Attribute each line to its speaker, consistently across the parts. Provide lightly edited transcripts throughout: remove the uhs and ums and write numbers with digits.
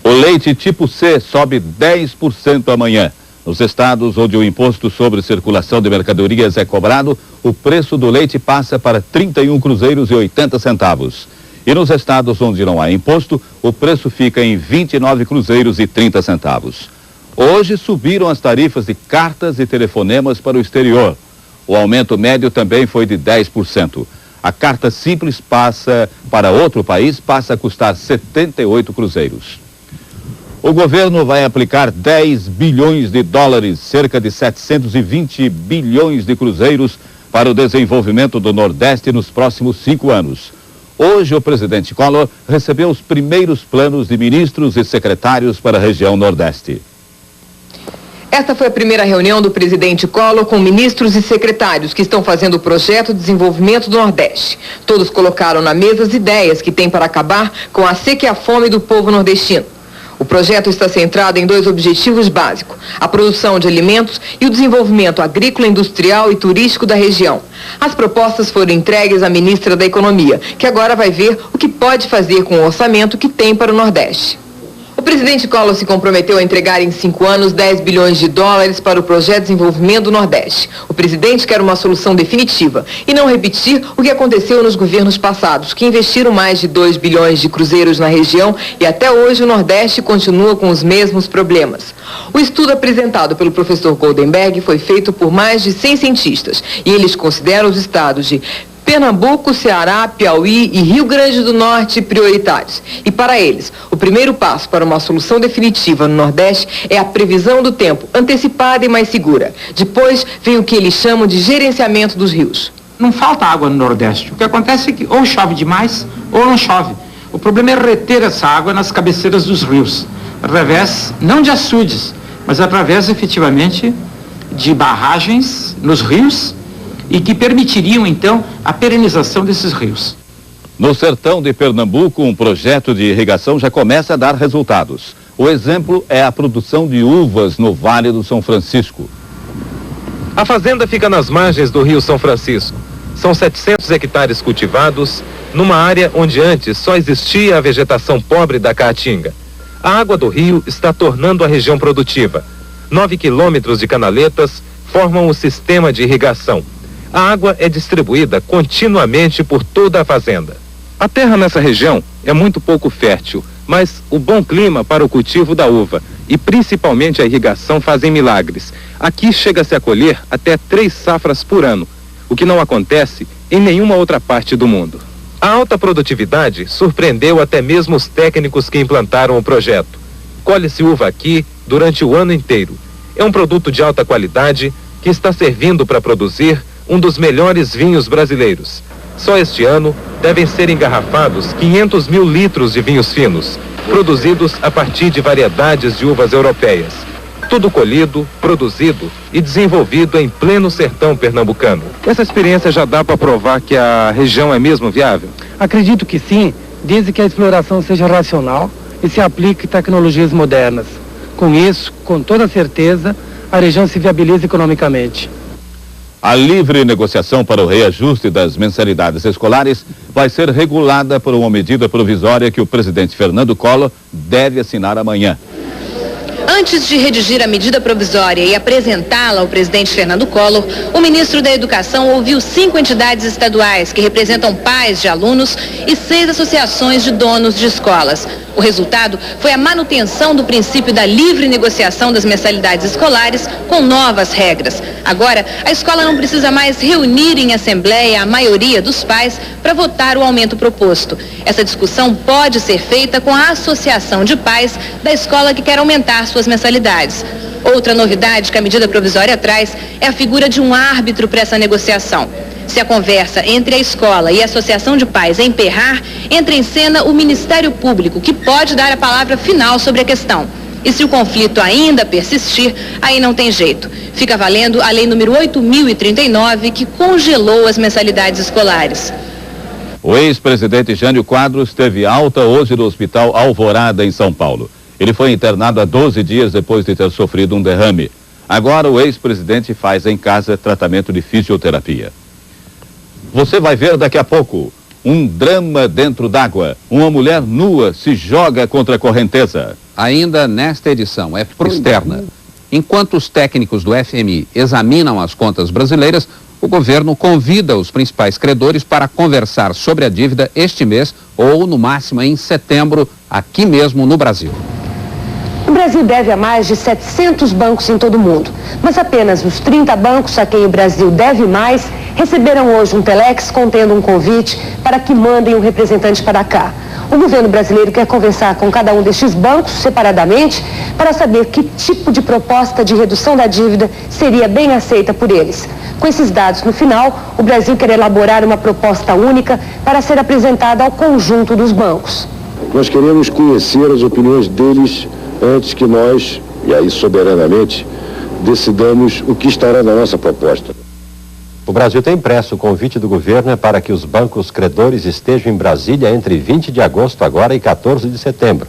Speaker 1: O leite tipo C sobe 10% amanhã. Nos estados onde o imposto sobre circulação de mercadorias é cobrado, o preço do leite passa para 31 cruzeiros e 80 centavos. E nos estados onde não há imposto, o preço fica em 29 cruzeiros e 30 centavos. Hoje subiram as tarifas de cartas e telefonemas para o exterior. O aumento médio também foi de 10%. A carta simples para outro país passa a custar 78 cruzeiros. O governo vai aplicar 10 bilhões de dólares, cerca de 720 bilhões de cruzeiros, para o desenvolvimento do Nordeste nos próximos 5 anos. Hoje, o presidente Collor recebeu os primeiros planos de ministros e secretários para a região Nordeste.
Speaker 2: Esta foi a primeira reunião do presidente Collor com ministros e secretários que estão fazendo o projeto de desenvolvimento do Nordeste. Todos colocaram na mesa as ideias que têm para acabar com a seca e a fome do povo nordestino. O projeto está centrado em 2 objetivos básicos: a produção de alimentos e o desenvolvimento agrícola, industrial e turístico da região. As propostas foram entregues à ministra da Economia, que agora vai ver o que pode fazer com o orçamento que tem para o Nordeste. O presidente Collor se comprometeu a entregar em 5 anos 10 bilhões de dólares para o projeto de desenvolvimento do Nordeste. O presidente quer uma solução definitiva e não repetir o que aconteceu nos governos passados, que investiram mais de 2 bilhões de cruzeiros na região e até hoje o Nordeste continua com os mesmos problemas. O estudo apresentado pelo professor Goldenberg foi feito por mais de 100 cientistas e eles consideram os estados de Pernambuco, Ceará, Piauí e Rio Grande do Norte prioritários. E para eles, o primeiro passo para uma solução definitiva no Nordeste é a previsão do tempo, antecipada e mais segura. Depois vem o que eles chamam de gerenciamento dos rios.
Speaker 3: Não falta água no Nordeste. O que acontece é que ou chove demais ou não chove. O problema é reter essa água nas cabeceiras dos rios, através, não de açudes, mas através efetivamente de barragens nos rios, e que permitiriam, então, a perenização desses rios.
Speaker 1: No sertão de Pernambuco, um projeto de irrigação já começa a dar resultados. O exemplo é a produção de uvas no Vale do São Francisco.
Speaker 4: A fazenda fica nas margens do Rio São Francisco. São 700 hectares cultivados, numa área onde antes só existia a vegetação pobre da caatinga. A água do rio está tornando a região produtiva. 9 quilômetros de canaletas formam o sistema de irrigação. A água é distribuída continuamente por toda a fazenda. A terra nessa região é muito pouco fértil, mas o bom clima para o cultivo da uva e principalmente a irrigação fazem milagres. Aqui chega-se a colher até 3 safras por ano, o que não acontece em nenhuma outra parte do mundo. A alta produtividade surpreendeu até mesmo os técnicos que implantaram o projeto. Colhe-se uva aqui durante o ano inteiro. É um produto de alta qualidade que está servindo para produzir um dos melhores vinhos brasileiros. Só este ano devem ser engarrafados 500 mil litros de vinhos finos, produzidos a partir de variedades de uvas europeias. Tudo colhido, produzido e desenvolvido em pleno sertão pernambucano. Essa experiência já dá para provar que a região é mesmo viável?
Speaker 5: Acredito que sim, desde que a exploração seja racional e se aplique tecnologias modernas. Com isso, com toda certeza, a região se viabiliza economicamente.
Speaker 1: A livre negociação para o reajuste das mensalidades escolares vai ser regulada por uma medida provisória que o presidente Fernando Collor deve assinar amanhã.
Speaker 6: Antes de redigir a medida provisória e apresentá-la ao presidente Fernando Collor, o ministro da Educação ouviu 5 entidades estaduais que representam pais de alunos e 6 associações de donos de escolas. O resultado foi a manutenção do princípio da livre negociação das mensalidades escolares com novas regras. Agora, a escola não precisa mais reunir em assembleia a maioria dos pais para votar o aumento proposto. Essa discussão pode ser feita com a associação de pais da escola que quer aumentar suas mensalidades. Outra novidade que a medida provisória traz é a figura de um árbitro para essa negociação. Se a conversa entre a escola e a associação de pais emperrar, entra em cena o Ministério Público, que pode dar a palavra final sobre a questão. E se o conflito ainda persistir, aí não tem jeito. Fica valendo a Lei número 8.039, que congelou as mensalidades escolares.
Speaker 1: O ex-presidente Jânio Quadros teve alta hoje no Hospital Alvorada, em São Paulo. Ele foi internado há 12 dias depois de ter sofrido um derrame. Agora o ex-presidente faz em casa tratamento de fisioterapia. Você vai ver daqui a pouco um drama dentro d'água. Uma mulher nua se joga contra a correnteza.
Speaker 7: ainda nesta edição, é externa. Enquanto os técnicos do FMI examinam as contas brasileiras, o governo convida os principais credores para conversar sobre a dívida este mês ou, no máximo, em setembro, aqui mesmo no Brasil.
Speaker 8: O Brasil deve a mais de 700 bancos em todo o mundo, mas apenas os 30 bancos a quem o Brasil deve mais receberam hoje um telex contendo um convite para que mandem um representante para cá. O governo brasileiro quer conversar com cada um destes bancos separadamente para saber que tipo de proposta de redução da dívida seria bem aceita por eles. Com esses dados no final, o Brasil quer elaborar uma proposta única para ser apresentada ao conjunto dos bancos.
Speaker 9: Nós queremos conhecer as opiniões deles antes que nós, e aí soberanamente, decidamos o que estará na nossa proposta.
Speaker 10: O Brasil tem impresso o convite do governo para que os bancos credores estejam em Brasília entre 20 de agosto agora e 14 de setembro.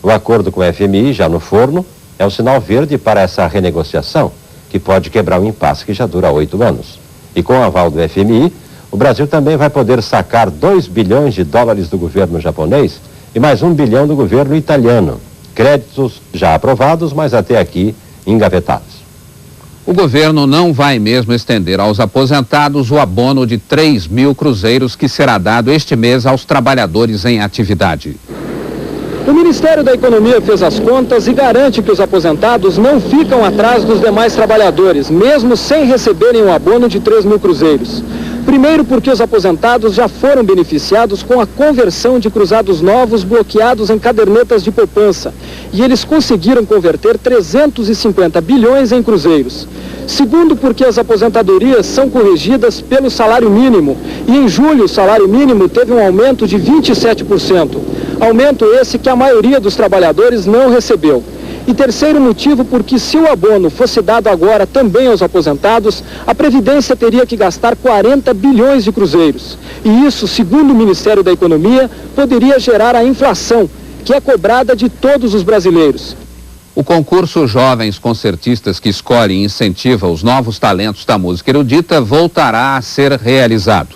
Speaker 10: O acordo com o FMI, já no forno, é o sinal verde para essa renegociação, que pode quebrar um impasse que já dura 8 anos. E com o aval do FMI, o Brasil também vai poder sacar 2 bilhões de dólares do governo japonês e mais 1 bilhão do governo italiano. Créditos já aprovados, mas até aqui engavetados.
Speaker 7: O governo não vai mesmo estender aos aposentados o abono de 3 mil cruzeiros que será dado este mês aos trabalhadores em atividade.
Speaker 5: O Ministério da Economia fez as contas e garante que os aposentados não ficam atrás dos demais trabalhadores, mesmo sem receberem o abono de 3 mil cruzeiros. Primeiro porque os aposentados já foram beneficiados com a conversão de cruzados novos bloqueados em cadernetas de poupança. E eles conseguiram converter 350 bilhões em cruzeiros. Segundo porque as aposentadorias são corrigidas pelo salário mínimo. E em julho o salário mínimo teve um aumento de 27%. Aumento esse que a maioria dos trabalhadores não recebeu. E terceiro motivo, porque se o abono fosse dado agora também aos aposentados, a Previdência teria que gastar 40 bilhões de cruzeiros. E isso, segundo o Ministério da Economia, poderia gerar a inflação, que é cobrada de todos os brasileiros.
Speaker 7: O concurso Jovens Concertistas, que escolhe e incentiva os novos talentos da música erudita, voltará a ser realizado.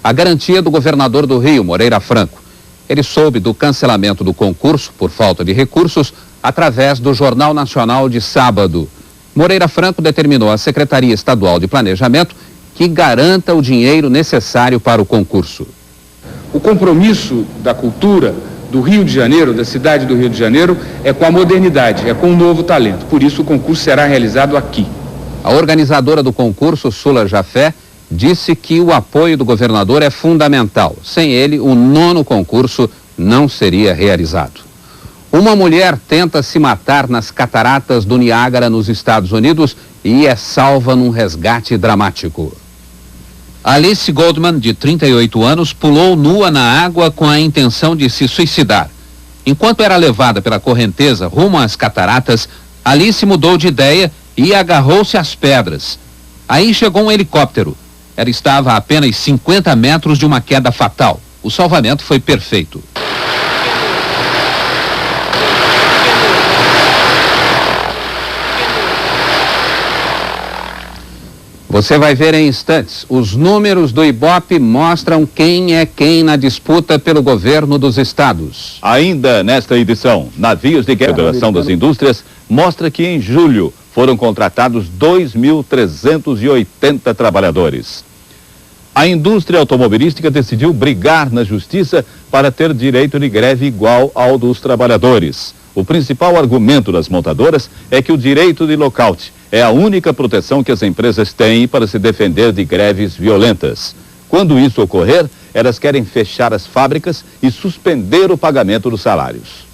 Speaker 7: A garantia do governador do Rio, Moreira Franco. Ele soube do cancelamento do concurso por falta de recursos através do Jornal Nacional de sábado. Moreira Franco determinou à Secretaria Estadual de Planejamento que garanta o dinheiro necessário para o concurso.
Speaker 11: O compromisso da cultura do Rio de Janeiro, da cidade do Rio de Janeiro, é com a modernidade, é com o novo talento. Por isso o concurso será realizado aqui.
Speaker 7: A organizadora do concurso, Sula Jafé, disse que o apoio do governador é fundamental. Sem ele, o 9º concurso não seria realizado. Uma mulher tenta se matar nas cataratas do Niágara, nos Estados Unidos, e é salva num resgate dramático. Alice Goldman, de 38 anos, pulou nua na água com a intenção de se suicidar. Enquanto era levada pela correnteza rumo às cataratas, Alice mudou de ideia e agarrou-se às pedras. Aí chegou um helicóptero. Ela estava a apenas 50 metros de uma queda fatal. O salvamento foi perfeito. Você vai ver em instantes. Os números do Ibope mostram quem é quem na disputa pelo governo dos estados.
Speaker 1: Ainda nesta edição, navios de guerra. A Federação das Indústrias mostra que em julho foram contratados 2.380 trabalhadores. A indústria automobilística decidiu brigar na justiça para ter direito de greve igual ao dos trabalhadores. O principal argumento das montadoras é que o direito de lockout é a única proteção que as empresas têm para se defender de greves violentas. Quando isso ocorrer, elas querem fechar as fábricas e suspender o pagamento dos salários.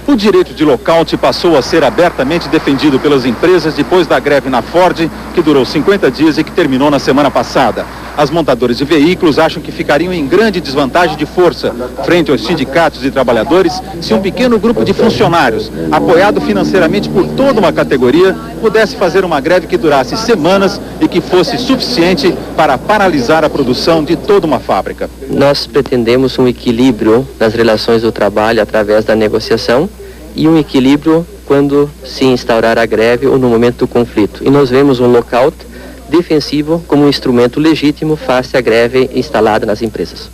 Speaker 12: O direito de lockout passou a ser abertamente defendido pelas empresas depois da greve na Ford, que durou 50 dias e que terminou na semana passada. As montadoras de veículos acham que ficariam em grande desvantagem de força frente aos sindicatos de trabalhadores se um pequeno grupo de funcionários, apoiado financeiramente por toda uma categoria, pudesse fazer uma greve que durasse semanas e que fosse suficiente para paralisar a produção de toda uma fábrica.
Speaker 13: Nós pretendemos um equilíbrio nas relações do trabalho através da negociação e um equilíbrio quando se instaurar a greve ou no momento do conflito. E nós vemos um lockout defensivo como um instrumento legítimo face à greve instalada nas empresas.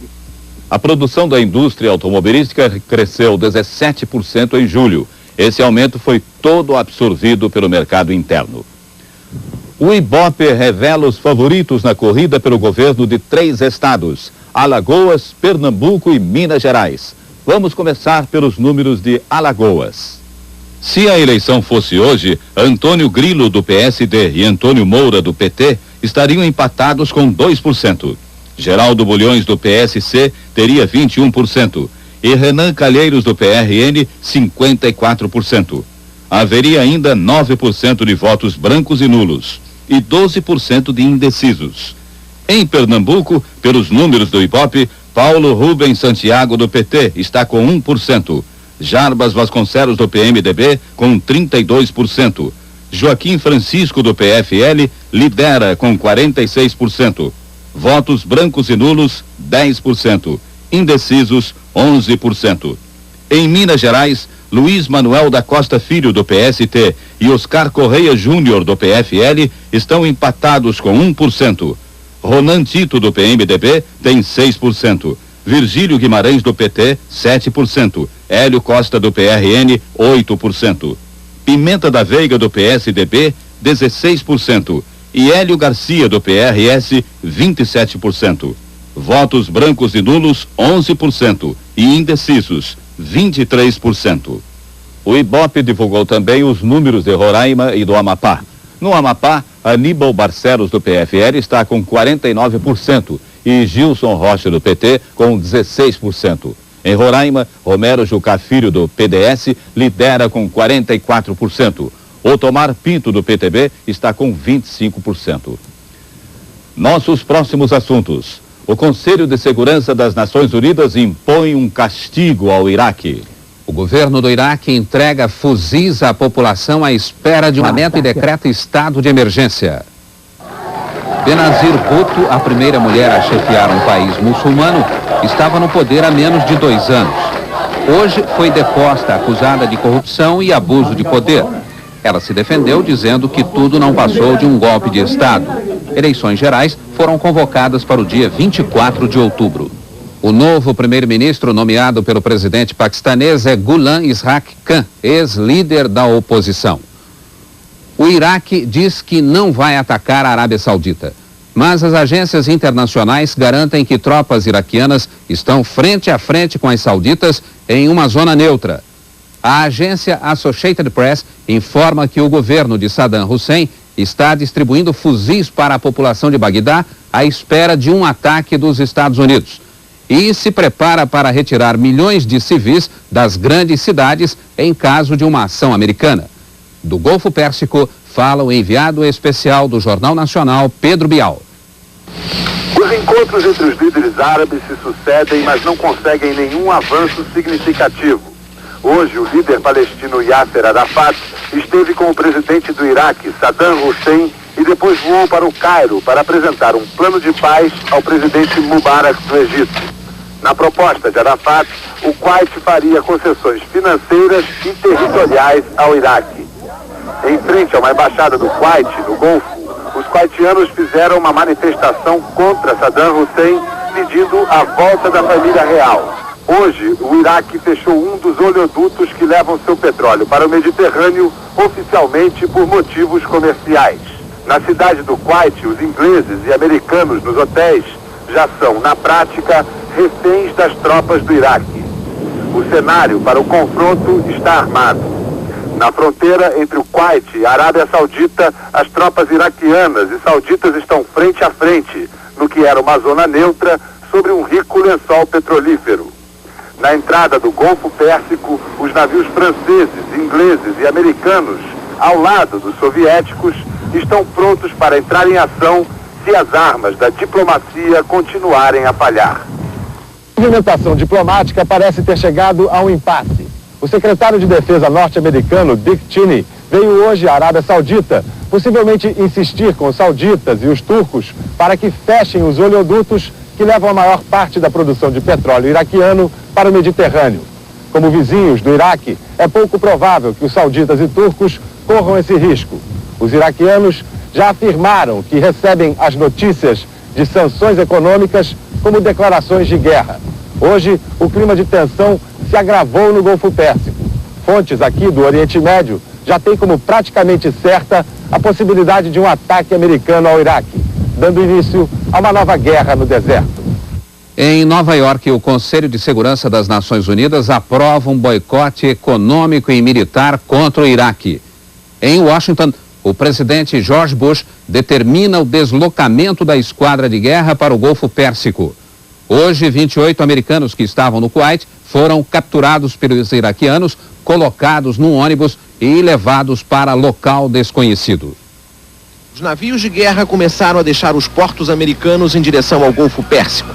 Speaker 1: A produção da indústria automobilística cresceu 17% em julho. Esse aumento foi todo absorvido pelo mercado interno. O Ibope revela os favoritos na corrida pelo governo de 3 estados: Alagoas, Pernambuco e Minas Gerais. Vamos começar pelos números de Alagoas. Se a eleição fosse hoje, Antônio Grilo, do PSD, e Antônio Moura, do PT, estariam empatados com 2%. Geraldo Bulhões, do PSC, teria 21%. E Renan Calheiros, do PRN, 54%. Haveria ainda 9% de votos brancos e nulos e 12% de indecisos. Em Pernambuco, pelos números do Ibope, Paulo Rubens Santiago, do PT, está com 1%. Jarbas Vasconcelos, do PMDB, com 32%. Joaquim Francisco, do PFL, lidera com 46%. Votos brancos e nulos, 10%. Indecisos, 11%. Em Minas Gerais, Luiz Manuel da Costa Filho, do PST, e Oscar Correia Júnior, do PFL, estão empatados com 1%. Ronan Tito, do PMDB, tem 6%. Virgílio Guimarães, do PT, 7%. Hélio Costa, do PRN, 8%. Pimenta da Veiga, do PSDB, 16%. E Hélio Garcia, do PRS, 27%. Votos brancos e nulos, 11%. E indecisos, 23%. O Ibope divulgou também os números de Roraima e do Amapá. No Amapá, Aníbal Barcelos, do PFL, está com 49% e Gilson Rocha, do PT, com 16%. Em Roraima, Romero Jucá Filho, do PDS, lidera com 44%. Otomar Pinto, do PTB, está com 25%. Nossos próximos assuntos. O Conselho de Segurança das Nações Unidas impõe um castigo ao Iraque.
Speaker 7: O governo do Iraque entrega fuzis à população à espera de um aumento e decreta estado de emergência. Benazir Bhutto, a primeira mulher a chefiar um país muçulmano, estava no poder há menos de 2 anos. Hoje foi deposta acusada de corrupção e abuso de poder. Ela se defendeu dizendo que tudo não passou de um golpe de Estado. Eleições gerais foram convocadas para o dia 24 de outubro. O novo primeiro-ministro nomeado pelo presidente paquistanês é Ghulam Ishaq Khan, ex-líder da oposição. O Iraque diz que não vai atacar a Arábia Saudita, mas as agências internacionais garantem que tropas iraquianas estão frente a frente com as sauditas em uma zona neutra. A agência Associated Press informa que o governo de Saddam Hussein está distribuindo fuzis para a população de Bagdá à espera de um ataque dos Estados Unidos. E se prepara para retirar milhões de civis das grandes cidades em caso de uma ação americana. Do Golfo Pérsico, fala o enviado especial do Jornal Nacional, Pedro Bial.
Speaker 14: Os encontros entre os líderes árabes se sucedem, mas não conseguem nenhum avanço significativo. Hoje, o líder palestino Yasser Arafat esteve com o presidente do Iraque, Saddam Hussein, e depois voou para o Cairo para apresentar um plano de paz ao presidente Mubarak do Egito. Na proposta de Arafat, o Kuwait faria concessões financeiras e territoriais ao Iraque. Em frente a uma embaixada do Kuwait, no Golfo, os kuwaitianos fizeram uma manifestação contra Saddam Hussein, pedindo a volta da família real. Hoje, o Iraque fechou um dos oleodutos que levam seu petróleo para o Mediterrâneo, oficialmente por motivos comerciais. Na cidade do Kuwait, os ingleses e americanos nos hotéis já são, na prática, reféns das tropas do Iraque. O cenário para o confronto está armado. Na fronteira entre o Kuwait e a Arábia Saudita, as tropas iraquianas e sauditas estão frente a frente, no que era uma zona neutra, sobre um rico lençol petrolífero. Na entrada do Golfo Pérsico, os navios franceses, ingleses e americanos, ao lado dos soviéticos, estão prontos para entrar em ação se as armas da diplomacia continuarem a falhar.
Speaker 15: A movimentação diplomática parece ter chegado a um impasse. O secretário de Defesa norte-americano, Dick Cheney, veio hoje à Arábia Saudita, possivelmente insistir com os sauditas e os turcos para que fechem os oleodutos que levam a maior parte da produção de petróleo iraquiano para o Mediterrâneo. Como vizinhos do Iraque, é pouco provável que os sauditas e turcos corram esse risco. Os iraquianos já afirmaram que recebem as notícias de sanções econômicas como declarações de guerra. Hoje, o clima de tensão se agravou no Golfo Pérsico. Fontes aqui do Oriente Médio já têm como praticamente certa a possibilidade de um ataque americano ao Iraque, dando início a uma nova guerra no deserto.
Speaker 7: Em Nova York, o Conselho de Segurança das Nações Unidas aprova um boicote econômico e militar contra o Iraque. Em Washington, o presidente George Bush determina o deslocamento da esquadra de guerra para o Golfo Pérsico. Hoje, 28 americanos que estavam no Kuwait foram capturados pelos iraquianos, colocados num ônibus e levados para local desconhecido.
Speaker 16: Os navios de guerra começaram a deixar os portos americanos em direção ao Golfo Pérsico.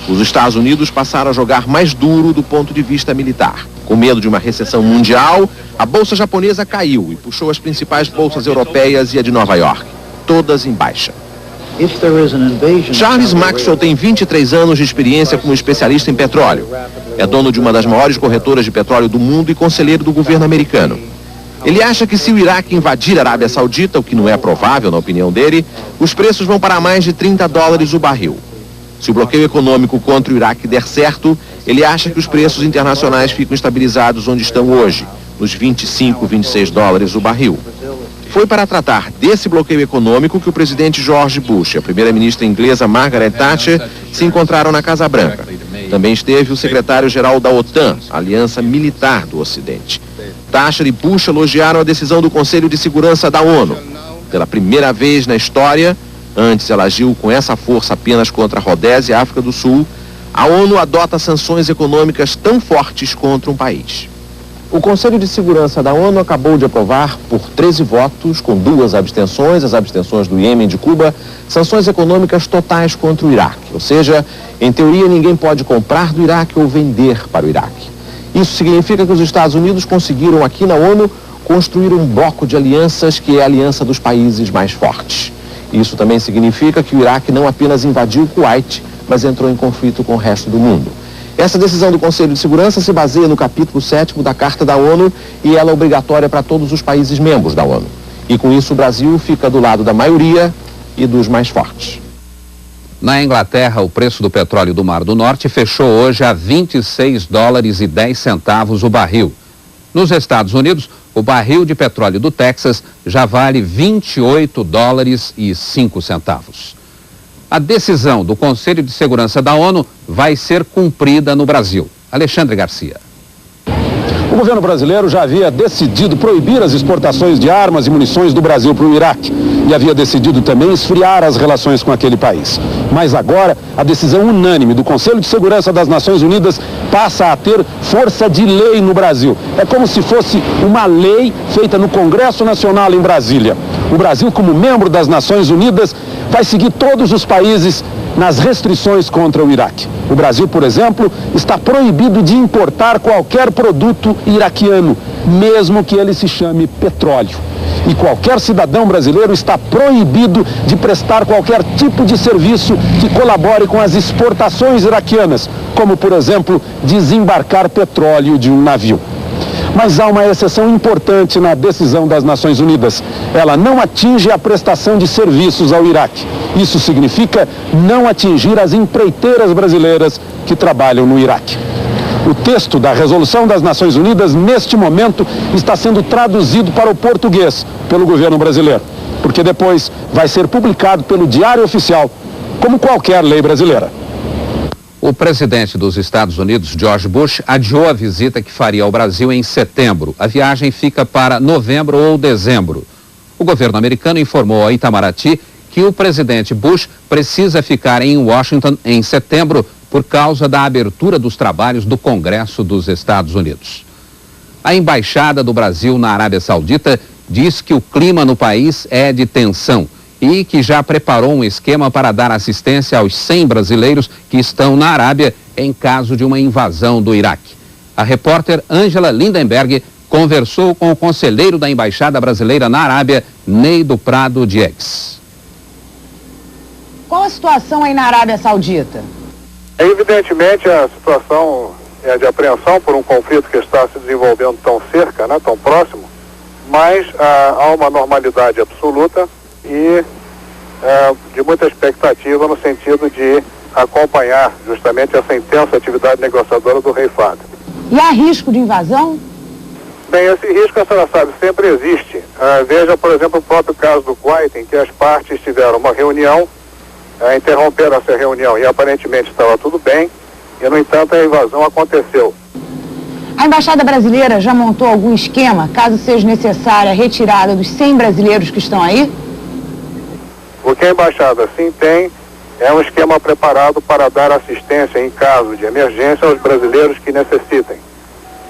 Speaker 16: Os Estados Unidos passaram a jogar mais duro do ponto de vista militar. Com medo de uma recessão mundial, a bolsa japonesa caiu e puxou as principais bolsas europeias e a de Nova York, todas em baixa. Charles Maxwell tem 23 anos de experiência como especialista em petróleo. É dono de uma das maiores corretoras de petróleo do mundo e conselheiro do governo americano. Ele acha que se o Iraque invadir a Arábia Saudita, o que não é provável na opinião dele, os preços vão para mais de $30 o barril. Se o bloqueio econômico contra o Iraque der certo, ele acha que os preços internacionais ficam estabilizados onde estão hoje, nos $25-26 o barril. Foi para tratar desse bloqueio econômico que o presidente George Bush e a primeira-ministra inglesa Margaret Thatcher se encontraram na Casa Branca. Também esteve o secretário-geral da OTAN, a Aliança Militar do Ocidente. Thatcher e Bush elogiaram a decisão do Conselho de Segurança da ONU. Pela primeira vez na história, antes ela agiu com essa força apenas contra a Rodésia e a África do Sul, a ONU adota sanções econômicas tão fortes contra um país. O Conselho de Segurança da ONU acabou de aprovar, por 13 votos, com 2 abstenções, as abstenções do Iêmen e de Cuba, sanções econômicas totais contra o Iraque. Ou seja, em teoria, ninguém pode comprar do Iraque ou vender para o Iraque. Isso significa que os Estados Unidos conseguiram aqui na ONU construir um bloco de alianças que é a aliança dos países mais fortes. Isso também significa que o Iraque não apenas invadiu o Kuwait, mas entrou em conflito com o resto do mundo. Essa decisão do Conselho de Segurança se baseia no capítulo 7º da Carta da ONU e ela é obrigatória para todos os países membros da ONU. E com isso o Brasil fica do lado da maioria e dos mais fortes.
Speaker 7: Na Inglaterra, o preço do petróleo do Mar do Norte fechou hoje a $26,10 o barril. Nos Estados Unidos, o barril de petróleo do Texas já vale $28,05. A decisão do Conselho de Segurança da ONU vai ser cumprida no Brasil. Alexandre Garcia.
Speaker 5: O governo brasileiro já havia decidido proibir as exportações de armas e munições do Brasil para o Iraque e havia decidido também esfriar as relações com aquele país. Mas agora, a decisão unânime do Conselho de Segurança das Nações Unidas passa a ter força de lei no Brasil. É como se fosse uma lei feita no Congresso Nacional em Brasília. O Brasil, como membro das Nações Unidas, vai seguir todos os países nas restrições contra o Iraque. O Brasil, por exemplo, está proibido de importar qualquer produto iraquiano, mesmo que ele se chame petróleo. E qualquer cidadão brasileiro está proibido de prestar qualquer tipo de serviço que colabore com as exportações iraquianas, como, por exemplo, desembarcar petróleo de um navio. Mas há uma exceção importante na decisão das Nações Unidas. Ela não atinge a prestação de serviços ao Iraque. Isso significa não atingir as empreiteiras brasileiras que trabalham no Iraque. O texto da resolução das Nações Unidas, neste momento, está sendo traduzido para o português pelo governo brasileiro, porque depois vai ser publicado pelo Diário Oficial, como qualquer lei brasileira.
Speaker 7: O presidente dos Estados Unidos, George Bush, adiou a visita que faria ao Brasil em setembro. A viagem fica para novembro ou dezembro. O governo americano informou a Itamaraty que o presidente Bush precisa ficar em Washington em setembro por causa da abertura dos trabalhos do Congresso dos Estados Unidos. A embaixada do Brasil na Arábia Saudita diz que o clima no país é de tensão e que já preparou um esquema para dar assistência aos 100 brasileiros que estão na Arábia em caso de uma invasão do Iraque. A repórter Ângela Lindenberg conversou com o conselheiro da Embaixada Brasileira na Arábia, Ney do Prado Diegues.
Speaker 17: Qual a situação aí na Arábia Saudita?
Speaker 14: Evidentemente a situação é de apreensão por um conflito que está se desenvolvendo tão cerca, né, tão próximo, mas há uma normalidade absoluta e de muita expectativa no sentido de acompanhar justamente essa intensa atividade negociadora do rei Fahd.
Speaker 17: E há risco de invasão?
Speaker 14: Bem, esse risco, a senhora sabe, sempre existe. Veja, por exemplo, o próprio caso do Kuwait, em que as partes tiveram uma reunião, interromperam essa reunião e aparentemente estava tudo bem, e no entanto a invasão aconteceu.
Speaker 17: A Embaixada Brasileira já montou algum esquema, caso seja necessária a retirada dos 100 brasileiros que estão aí?
Speaker 14: O que a Embaixada sim tem é um esquema preparado para dar assistência em caso de emergência aos brasileiros que necessitem.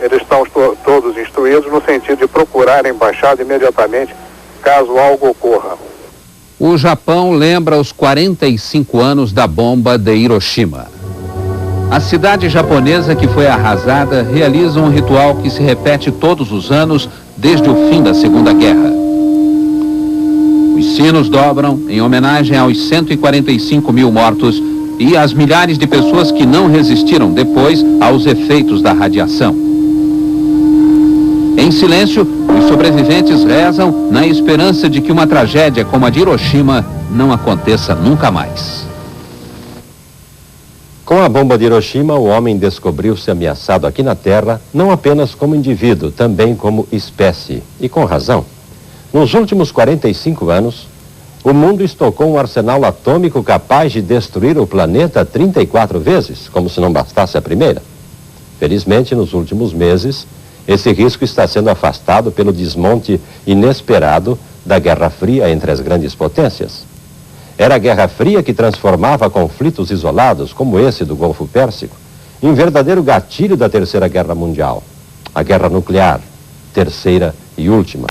Speaker 14: Eles estão todos instruídos no sentido de procurar a Embaixada imediatamente, caso algo ocorra.
Speaker 7: O Japão lembra os 45 anos da bomba de Hiroshima. A cidade japonesa que foi arrasada realiza um ritual que se repete todos os anos desde o fim da Segunda Guerra. Os sinos dobram em homenagem aos 145 mil mortos e às milhares de pessoas que não resistiram depois aos efeitos da radiação. Em silêncio, os sobreviventes rezam na esperança de que uma tragédia como a de Hiroshima não aconteça nunca mais.
Speaker 10: Com a bomba de Hiroshima, o homem descobriu-se ameaçado aqui na Terra, não apenas como indivíduo, também como espécie. E com razão. Nos últimos 45 anos, o mundo estocou um arsenal atômico capaz de destruir o planeta 34 vezes, como se não bastasse a primeira. Felizmente, nos últimos meses, esse risco está sendo afastado pelo desmonte inesperado da Guerra Fria entre as grandes potências. Era a Guerra Fria que transformava conflitos isolados, como esse do Golfo Pérsico, em verdadeiro gatilho da Terceira Guerra Mundial, a guerra nuclear, terceira e última.